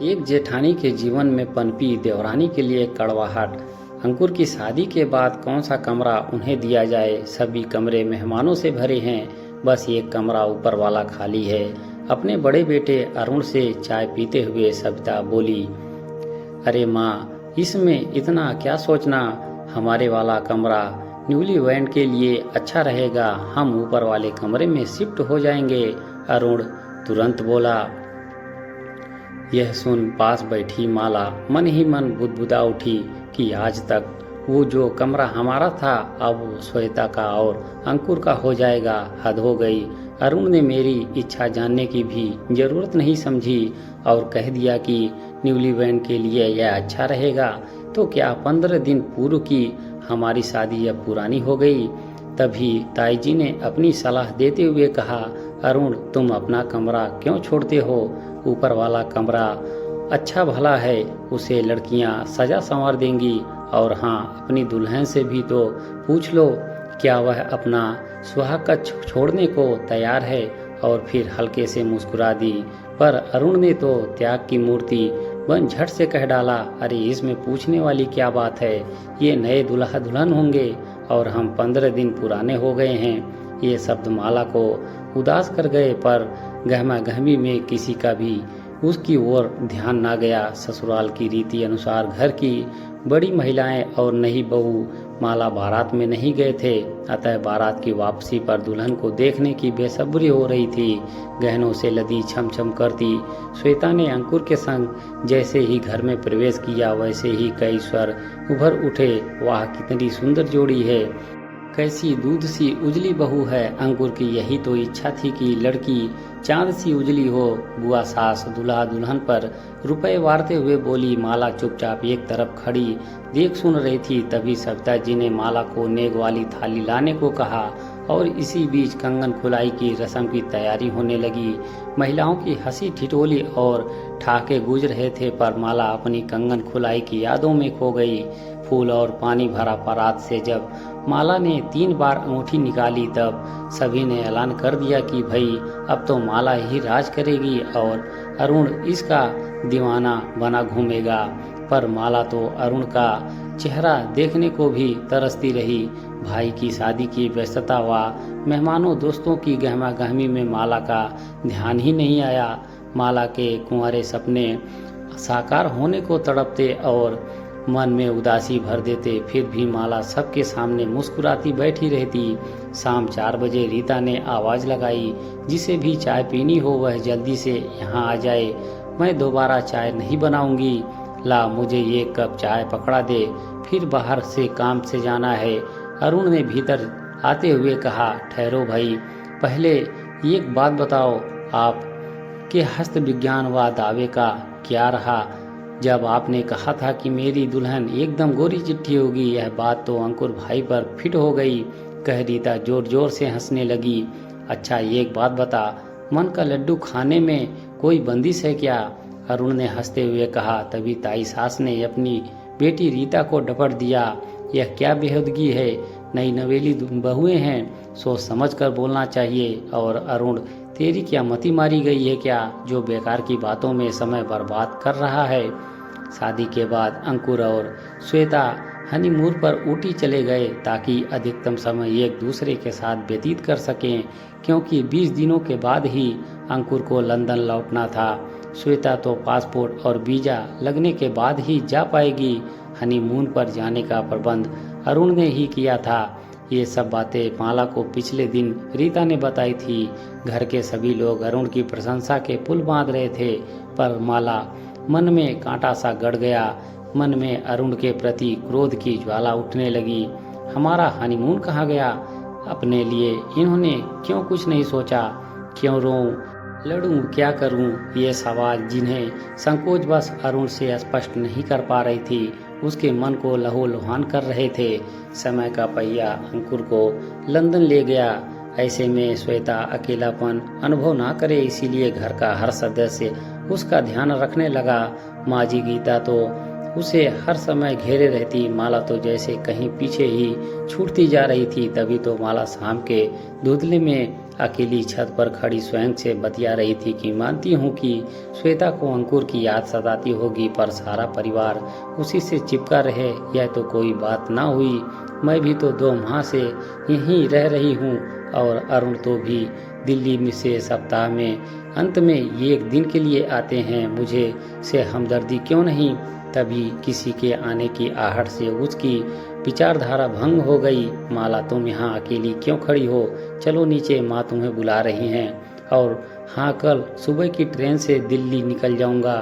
एक जेठानी के जीवन में पनपी देवरानी के लिए कड़वाहट। अंकुर की शादी के बाद कौन सा कमरा उन्हें दिया जाए। सभी कमरे मेहमानों से भरे हैं, बस एक कमरा ऊपर वाला खाली है। अपने बड़े बेटे अरुण से चाय पीते हुए सविता बोली, अरे माँ, इसमें इतना क्या सोचना। हमारे वाला कमरा न्यूली वेड के लिए अच्छा रहेगा, हम ऊपर वाले कमरे में शिफ्ट हो जाएंगे। अरुण तुरंत बोला। यह सुन पास बैठी माला मन ही मन बुदबुदा उठी कि आज तक वो जो कमरा हमारा था अब वो श्वेता का और अंकुर का हो जाएगा। हद हो गई। अरुण ने मेरी इच्छा जानने की भी जरूरत नहीं समझी और कह दिया कि न्यूली वेड के लिए यह अच्छा रहेगा। तो क्या 15 दिन पूर्व की हमारी शादी अब पुरानी हो गई। तभी ताई जी ने अपनी सलाह देते हुए कहा, अरुण तुम अपना कमरा क्यों छोड़ते हो। ऊपर वाला कमरा अच्छा भला है, उसे लड़कियां सजा संवार देंगी। और हाँ, अपनी दुल्हन से भी तो पूछ लो क्या वह अपना सुहाग का छोड़ने को तैयार है। और फिर हल्के से मुस्कुरा दी। पर अरुण ने तो त्याग की मूर्ति बन झट से कह डाला, अरे इसमें पूछने वाली क्या बात है। ये नए दुल्हा दुल्हन होंगे और हम 15 दिन पुराने हो गए हैं। ये शब्द माला को उदास कर गए, पर गहमा गहमी में किसी का भी उसकी ओर ध्यान ना गया। ससुराल की रीति अनुसार घर की बड़ी महिलाएं और नई बहू माला बारात में नहीं गए थे, अतः बारात की वापसी पर दुल्हन को देखने की बेसब्री हो रही थी। गहनों से लदी छमछम करती श्वेता ने अंकुर के संग जैसे ही घर में प्रवेश किया, वैसे ही कई स्वर उभर उठे, वाह कितनी सुंदर जोड़ी है, कैसी दूध सी उजली बहू है। अंकुर की यही तो इच्छा थी कि लड़की चांद सी उजली हो। बुआ सास दूल्हा दुल्हन पर रुपए वारते हुए बोली। माला चुपचाप एक तरफ खड़ी देख सुन रही थी। तभी सविता जी ने माला को नेग वाली थाली लाने को कहा और इसी बीच कंगन खुलाई की रस्म की तैयारी होने लगी। महिलाओं की हंसी ठिठोली और ठाके गूंज रहे थे, पर माला अपनी कंगन खुलाई की यादों में खो गई। फूल और पानी भरा परात से जब माला ने 3 बार अंगूठी निकाली, तब सभी ने ऐलान कर दिया कि भाई अब तो माला ही राज करेगी और अरुण इसका दीवाना बना घूमेगा। पर माला तो अरुण का चेहरा देखने को भी तरसती रही। भाई की शादी की व्यस्तता व मेहमानों दोस्तों की गहमा गहमी में माला का ध्यान ही नहीं आया। माला के कुंवारे सपने साकार होने को तड़पते और मन में उदासी भर देते, फिर भी माला सबके सामने मुस्कुराती बैठी रहती। शाम 4 बजे रीता ने आवाज लगाई, जिसे भी चाय पीनी हो वह जल्दी से यहाँ आ जाए, मैं दोबारा चाय नहीं बनाऊंगी। ला मुझे 1 कप चाय पकड़ा दे, फिर बाहर से काम से जाना है। अरुण ने भीतर आते हुए कहा, ठहरो भाई, पहले एक बात बताओ, आप के हस्त विज्ञान व दावे का क्या रहा। जब आपने कहा था कि मेरी दुल्हन एकदम गोरी चिट्ठी होगी, यह बात तो अंकुर भाई पर फिट हो गई, कह रीता जोर जोर से हंसने लगी। अच्छा एक बात बता, मन का लड्डू खाने में कोई बंदिश है क्या। अरुण ने हंसते हुए कहा। तभी ताई सास ने अपनी बेटी रीता को डपट दिया, यह क्या बेहूदगी है, नई नवेली बहुएं हैं, सोच समझ कर बोलना चाहिए। और अरुण तेरी क्या मति मारी गई है क्या, जो बेकार की बातों में समय बर्बाद कर रहा है। शादी के बाद अंकुर और श्वेता हनीमून पर ऊटी चले गए ताकि अधिकतम समय एक दूसरे के साथ व्यतीत कर सकें, क्योंकि 20 दिनों के बाद ही अंकुर को लंदन लौटना था। श्वेता तो पासपोर्ट और वीजा लगने के बाद ही जा पाएगी। हनीमून पर जाने का प्रबंध अरुण ने ही किया था। ये सब बातें माला को पिछले दिन रीता ने बताई थी। घर के सभी लोग अरुण की प्रशंसा के पुल बांध रहे थे, पर माला मन में कांटा सा गड़ गया। मन में अरुण के प्रति क्रोध की ज्वाला उठने लगी। हमारा हनीमून कहाँ गया, अपने लिए इन्होंने क्यों कुछ नहीं सोचा, क्यों रोऊं, लड़ूं, क्या करूं, ये सवाल जिन्हें संकोच बस अरुण से स्पष्ट नहीं कर पा रही थी, उसके मन को लहूलुहान कर रहे थे। समय का पहिया अंकुर को लंदन ले गया। ऐसे में श्वेता अकेलापन अनुभव ना करे, इसीलिए घर का हर सदस्य उसका ध्यान रखने लगा। माँ जी गीता तो उसे हर समय घेरे रहती। माला तो जैसे कहीं पीछे ही छूटती जा रही थी। तभी तो माला शाम के धुंधले में अकेली छत पर खड़ी स्वयं से बतिया रही थी कि मानती हूँ कि श्वेता को अंकुर की याद सताती होगी, पर सारा परिवार उसी से चिपका रहे यह तो कोई बात ना हुई। मैं भी तो 2 माह से यहीं रह रही हूँ और अरुण तो भी दिल्ली में से सप्ताह में अंत में 1 दिन के लिए आते हैं। मुझे से हमदर्दी क्यों नहीं? तभी किसी के आने की आहट से उसकी विचारधारा भंग हो गई। माला, तुम यहाँ अकेली क्यों खड़ी हो? चलो नीचे, माँ तुम्हें बुला रही हैं। और हाँ, कल सुबह की ट्रेन से दिल्ली निकल जाऊंगा।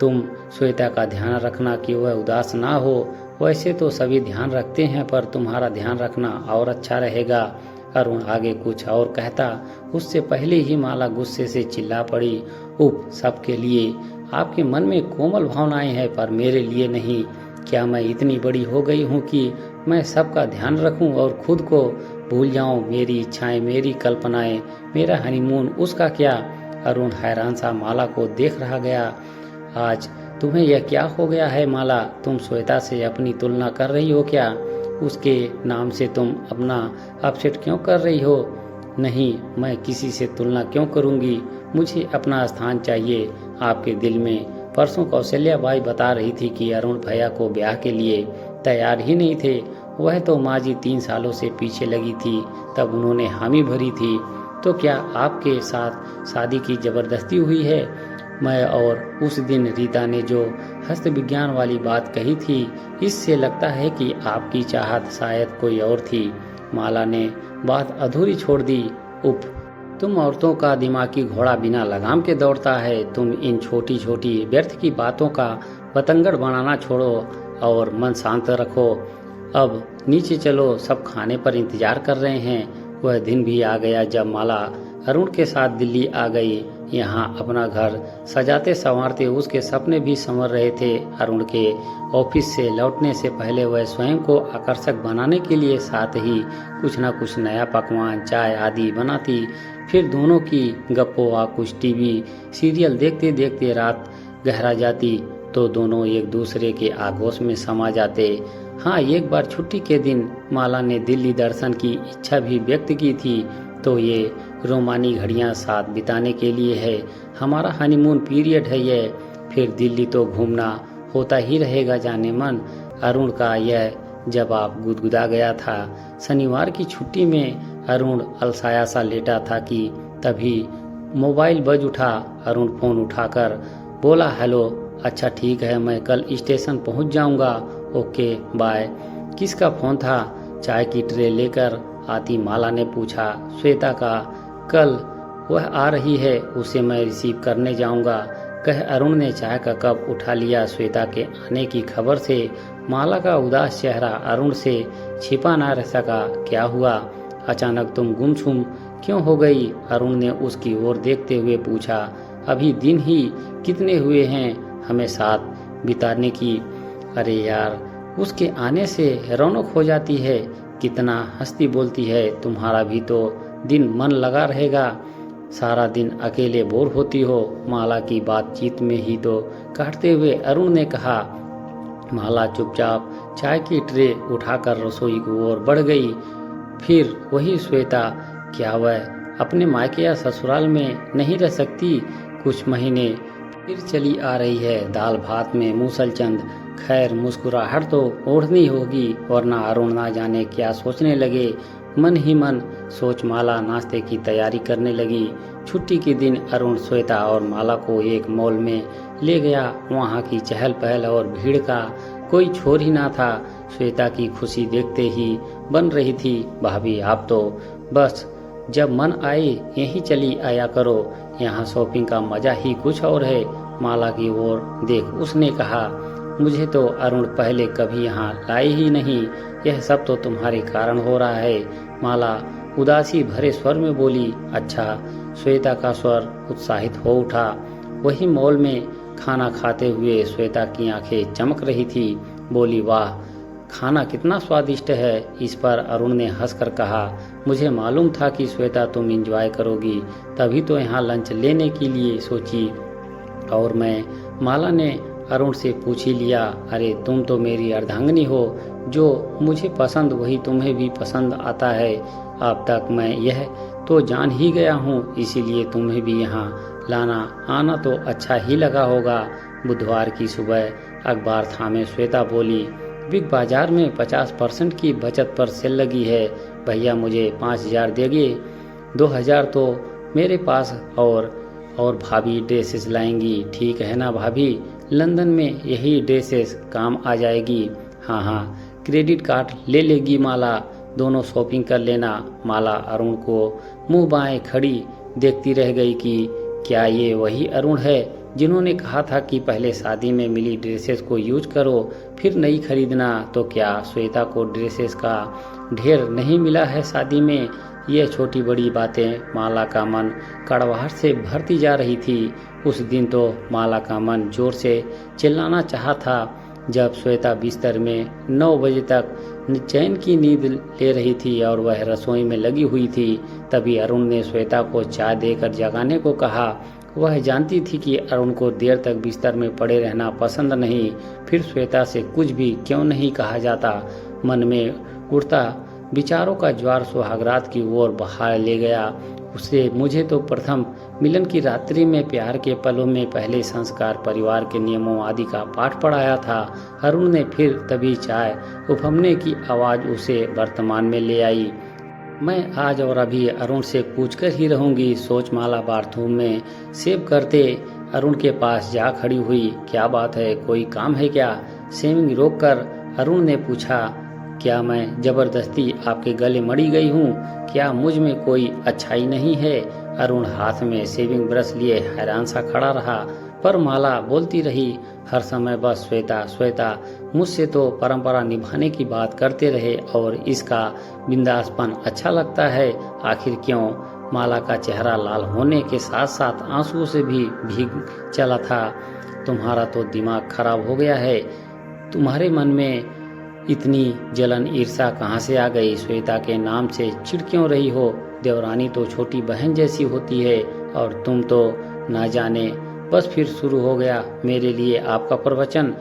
तुम श्वेता का ध्यान रखना कि वह उदास ना हो। वैसे तो सभी ध्यान रखते हैं, पर तुम्हारा ध्यान रखना और अच्छा रहेगा। अरुण आगे कुछ और कहता, उससे पहले ही माला गुस्से से चिल्ला पड़ी, उप, सबके लिए आपके मन में कोमल भावनाएं हैं, पर मेरे लिए नहीं। क्या मैं इतनी बड़ी हो गई हूँ कि मैं सबका ध्यान रखूं और खुद को भूल जाऊं? मेरी इच्छाएं, मेरी कल्पनाएं, मेरा हनीमून, उसका क्या? अरुण हैरान सा माला को देख रहा गया। आज तुम्हें यह क्या हो गया है माला? तुम श्वेता से अपनी तुलना कर रही हो क्या? उसके नाम से तुम अपना अपसेट क्यों कर रही हो? नहीं, मैं किसी से तुलना क्यों करूंगी? मुझे अपना स्थान चाहिए आपके दिल में। परसों कौशल्या बाई बता रही थी कि अरुण भैया को ब्याह के लिए तैयार ही नहीं थे। वह तो माँ जी 3 सालों से पीछे लगी थी, तब उन्होंने हामी भरी थी। तो क्या आपके साथ शादी की जबरदस्ती हुई है? मैं और उस दिन रीता ने जो हस्त विज्ञान वाली बात कही थी, इससे लगता है कि आपकी चाहत शायद कोई और थी। माला ने बात अधूरी छोड़ दी। उप, तुम औरतों का दिमागी घोड़ा बिना लगाम के दौड़ता है। तुम इन छोटी छोटी व्यर्थ की बातों का बतंगड़ बनाना छोड़ो और मन शांत रखो। अब नीचे चलो, सब खाने पर इंतजार कर रहे हैं। वह दिन भी आ गया जब माला अरुण के साथ दिल्ली आ गई। यहाँ अपना घर सजाते संवारते उसके सपने भी संवर रहे थे। अरुण के ऑफिस से लौटने से पहले वह स्वयं को आकर्षक बनाने के लिए साथ ही कुछ न कुछ नया पकवान, चाय आदि बनाती। फिर दोनों की गप्पों व कुछ टीवी सीरियल देखते देखते रात गहरा जाती तो दोनों एक दूसरे के आगोश में समा जाते। हाँ, एक बार छुट्टी के दिन माला ने दिल्ली दर्शन की इच्छा भी व्यक्त की थी। तो ये रोमानी घड़ियां साथ बिताने के लिए है। हमारा हनीमून पीरियड है ये। फिर दिल्ली तो घूमना होता ही रहेगा जाने मन। अरुण का यह जवाब गुदगुदा गया था। शनिवार की छुट्टी में अरुण अलसाया सा लेटा था कि तभी मोबाइल बज उठा। अरुण फोन उठाकर बोला, हेलो, अच्छा ठीक है, मैं कल स्टेशन पहुंच जाऊंगा। Okay bye. किसका फोन था? चाय की ट्रे लेकर आती माला ने पूछा। श्वेता का। कल वह आ रही है, उसे मैं रिसीव करने जाऊंगा, कह अरुण ने चाय का कप उठा लिया। श्वेता के आने की खबर से माला का उदास चेहरा अरुण से छिपा ना रह सका। क्या हुआ? अचानक तुम गुमसुम क्यों हो गई? अरुण ने उसकी ओर देखते हुए पूछा। अभी दिन ही कितने हुए हैं हमें साथ बिताने की? अरे यार, उसके आने से रौनक हो जाती है। कितना हंसती बोलती है। तुम्हारा भी तो दिन मन लगा रहेगा। सारा दिन अकेले बोर होती हो। माला की बातचीत में ही तो काटते हुए अरुण ने कहा। माला चुपचाप चाय की ट्रे उठाकर रसोई की ओर बढ़ गई। फिर वही श्वेता, क्या वह अपने मायके या ससुराल में नहीं रह सकती? कुछ महीने फिर चली आ रही है दाल भात में मूसलचंद। खैर, मुस्कुराहट तो ओढ़नी होगी, वरना अरुण ना जाने क्या सोचने लगे। मन ही मन सोच माला नाश्ते की तैयारी करने लगी। छुट्टी के दिन अरुण श्वेता और माला को एक मॉल में ले गया। वहाँ की चहल पहल और भीड़ का कोई छोर ही ना था। श्वेता की खुशी देखते ही बन रही थी, भाभी आप तो बस जब मन आए यहीं चली आया करो, यहाँ शॉपिंग का मजा ही कुछ और है। माला की ओर देख उसने कहा, मुझे तो अरुण पहले कभी यहाँ लाए ही नहीं, यह सब तो तुम्हारे कारण हो रहा है। माला उदासी भरे स्वर में बोली। अच्छा। श्वेता का स्वर उत्साहित हो उठा। वही मॉल में खाना खाते हुए श्वेता की आंखें चमक रही थी। बोली, वाह, खाना कितना स्वादिष्ट है। इस पर अरुण ने हंसकर कहा, मुझे मालूम था कि श्वेता तुम एंजॉय करोगी, तभी तो यहाँ लंच लेने के लिए सोची। और मैं, माला ने अरुण से पूछ ही लिया। अरे तुम तो मेरी अर्धांगिनी हो, जो मुझे पसंद वही तुम्हें भी पसंद आता है। अब तक मैं यह तो जान ही गया हूँ, इसीलिए तुम्हें भी यहाँ लाना आना तो अच्छा ही लगा होगा। बुधवार की सुबह अखबार थामे श्वेता बोली, बिग बाजार में 50% की बचत पर सेल लगी है। भैया मुझे 5,000 देंगे, 2,000 तो मेरे पास और भाभी ड्रेसेस लाएंगी, ठीक है ना भाभी? लंदन में यही ड्रेसेस काम आ जाएगी। हाँ हाँ, क्रेडिट कार्ड ले लेगी माला, दोनों शॉपिंग कर लेना। माला अरुण को मुंह बाएं खड़ी देखती रह गई कि क्या ये वही अरुण है जिन्होंने कहा था कि पहले शादी में मिली ड्रेसेस को यूज करो फिर नई खरीदना। तो क्या श्वेता को ड्रेसेस का ढेर नहीं मिला है शादी में? ये छोटी बड़ी बातें माला का मन कड़वाहट से भरती जा रही थी। उस दिन तो माला का मन जोर से चिल्लाना चाहा था। जब श्वेता बिस्तर में 9 बजे तक चैन की नींद ले रही थी और वह रसोई में लगी हुई थी, तभी अरुण ने श्वेता को चाय देकर जगाने को कहा। वह जानती थी कि अरुण को देर तक बिस्तर में पड़े रहना पसंद नहीं, फिर श्वेता से कुछ भी क्यों नहीं कहा जाता। मन में उड़ता विचारों का ज्वार सुहागरात की ओर बहा ले गया। उसे मुझे तो प्रथम मिलन की रात्रि में प्यार के पलों में पहले संस्कार परिवार के नियमों आदि का पाठ पढ़ाया था। अरुण ने फिर तभी चाय उफमने की आवाज उसे वर्तमान में ले आई। मैं आज और अभी अरुण से पूछकर ही रहूंगी, सोच माला बाथरूम में सेव करते अरुण के पास जा खड़ी हुई। क्या बात है, कोई काम है क्या? सेविंग रोककर अरुण ने पूछा, क्या मैं जबरदस्ती आपके गले मड़ी गई हूँ? क्या मुझ में कोई अच्छाई नहीं है? अरुण हाथ में सेविंग ब्रश लिए हैरान सा खड़ा रहा, पर माला बोलती रही, हर समय बस श्वेता श्वेता, मुझसे तो परंपरा निभाने की बात करते रहे और इसका बिंदासपन अच्छा लगता है, आखिर क्यों? माला का चेहरा लाल होने के साथ साथ आंसुओं से भी भीग चला था। तुम्हारा तो दिमाग खराब हो गया है, तुम्हारे मन में इतनी जलन ईर्ष्या कहाँ से आ गई? श्वेता के नाम से चिढ़ क्यों रही हो? देवरानी तो छोटी बहन जैसी होती है और तुम तो ना जाने। बस फिर शुरू हो गया मेरे लिए आपका प्रवचन।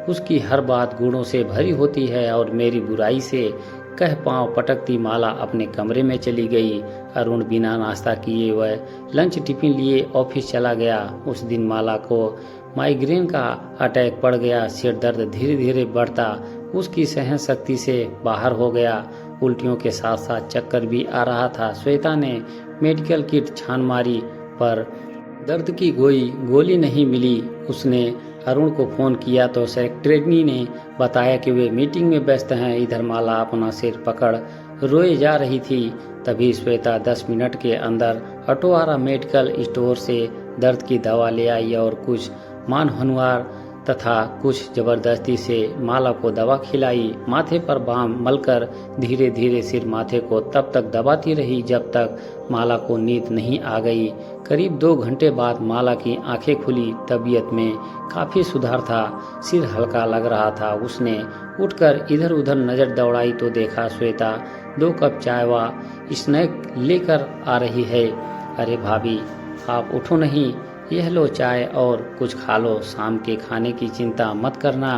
उसकी हर बात गुणों से भरी होती है और मेरी बुराई से कह पांव पटकती माला अपने कमरे में चली गई। अरुण बिना नाश्ता किए वह लंच टिफिन लिए ऑफिस चला गया। उस दिन माला को माइग्रेन का अटैक पड़ गया। सिर दर्द धीरे धीरे बढ़ता उसकी सहन शक्ति से बाहर हो गया। उल्टियों के साथ साथ चक्कर भी आ रहा था। श्वेता ने मेडिकल किट छान मारी पर दर्द की गोली नहीं मिली। उसने अरुण को फोन किया तो सेक्रेटरी ने बताया कि वे मीटिंग में व्यस्त हैं। इधर माला अपना सिर पकड़ रोए जा रही थी। तभी श्वेता 10 मिनट के अंदर अटोवारा मेडिकल स्टोर से दर्द की दवा ले आई और कुछ मानहनुआर तथा कुछ जबरदस्ती से माला को दवा खिलाई। माथे पर बाम मलकर धीरे धीरे सिर माथे को तब तक दबाती रही जब तक माला को नींद नहीं आ गई। करीब 2 घंटे बाद माला की आंखें खुली। तबीयत में काफी सुधार था, सिर हल्का लग रहा था। उसने उठकर इधर उधर नजर दौड़ाई तो देखा श्वेता 2 कप चाय व स्नैक लेकर आ रही है। अरे भाभी, आप उठो नहीं, यह लो चाय और कुछ खा लो। शाम के खाने की चिंता मत करना,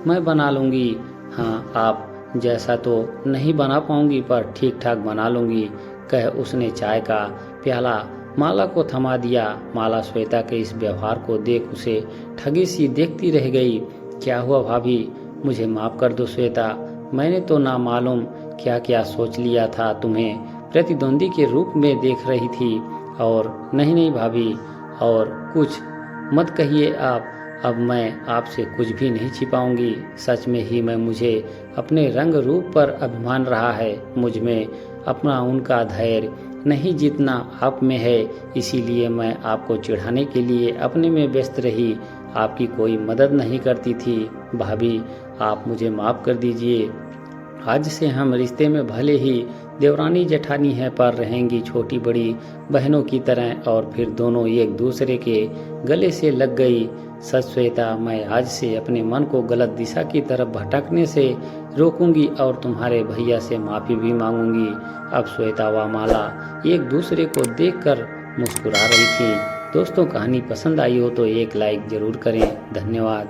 मैं बना लूँगी। हाँ, आप जैसा तो नहीं बना पाऊंगी पर ठीक ठाक बना लूँगी, कह उसने चाय का प्याला माला को थमा दिया। माला श्वेता के इस व्यवहार को देख उसे ठगी सी देखती रह गई। क्या हुआ भाभी, मुझे माफ़ कर दो श्वेता, मैंने तो ना मालूम क्या क्या सोच लिया था, तुम्हें प्रतिद्वंदी के रूप में देख रही थी। और नहीं भाभी, और कुछ मत कहिए आप, अब मैं आपसे कुछ भी नहीं छिपाऊंगी। सच में ही मुझे अपने रंग रूप पर अभिमान रहा है। मुझ में अपना उनका धैर्य नहीं जितना आप में है, इसीलिए मैं आपको चिढ़ाने के लिए अपने में व्यस्त रही, आपकी कोई मदद नहीं करती थी। भाभी, आप मुझे माफ़ कर दीजिए। आज से हम रिश्ते में भले ही देवरानी जेठानी है पर रहेंगी छोटी बड़ी बहनों की तरह। और फिर दोनों एक दूसरे के गले से लग गई। सच श्वेता, मैं आज से अपने मन को गलत दिशा की तरफ भटकने से रोकूंगी और तुम्हारे भैया से माफ़ी भी मांगूंगी। अब श्वेता व माला एक दूसरे को देखकर मुस्कुरा रही थी। दोस्तों, कहानी पसंद आई हो तो एक लाइक जरूर करें। धन्यवाद।